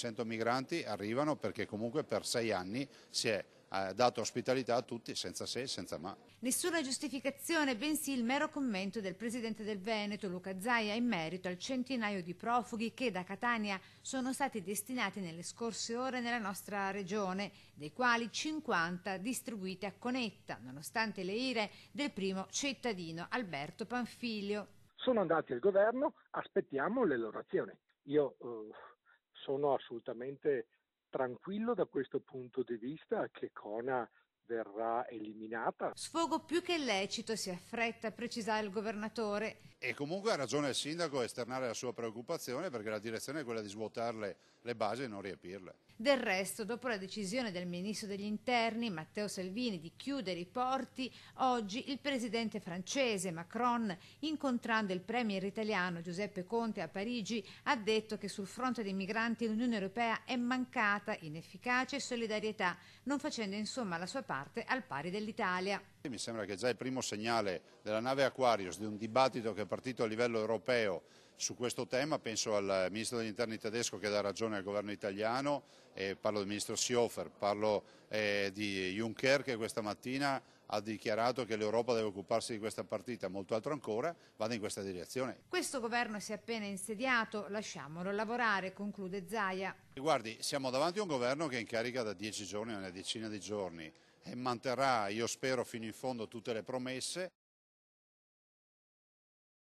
100 migranti arrivano perché comunque per 6 anni si è dato ospitalità a tutti senza se e senza ma. Nessuna giustificazione, bensì il mero commento del presidente del Veneto, Luca Zaia, in merito al centinaio di profughi che da Catania sono stati destinati nelle scorse ore nella nostra regione, dei quali 50 distribuiti a Conetta, nonostante le ire del primo cittadino Alberto Panfilio. Sono andati al governo, aspettiamo le loro azioni. Io sono assolutamente tranquillo da questo punto di vista che Cona verrà eliminata. Sfogo più che lecito, si affretta a precisare il governatore. E comunque ha ragione il sindaco a esternare la sua preoccupazione, perché la direzione è quella di svuotarle le basi e non riempirle. Del resto, dopo la decisione del ministro degli interni, Matteo Salvini, di chiudere i porti, oggi il presidente francese Macron, incontrando il premier italiano Giuseppe Conte a Parigi, ha detto che sul fronte dei migranti l'Unione Europea è mancata in efficacia e solidarietà, non facendo insomma la sua parte al pari dell'Italia. Mi sembra che già il primo segnale della nave Aquarius, di un dibattito che è partito a livello europeo su questo tema, penso al ministro degli interni tedesco che dà ragione al governo italiano, parlo del ministro Seehofer, parlo di Juncker che questa mattina ha dichiarato che l'Europa deve occuparsi di questa partita, molto altro ancora, vada in questa direzione. Questo governo si è appena insediato, lasciamolo lavorare, conclude Zaia. E guardi, siamo davanti a un governo che è in carica da 10 giorni, una decina di giorni, e manterrà, io spero, fino in fondo tutte le promesse.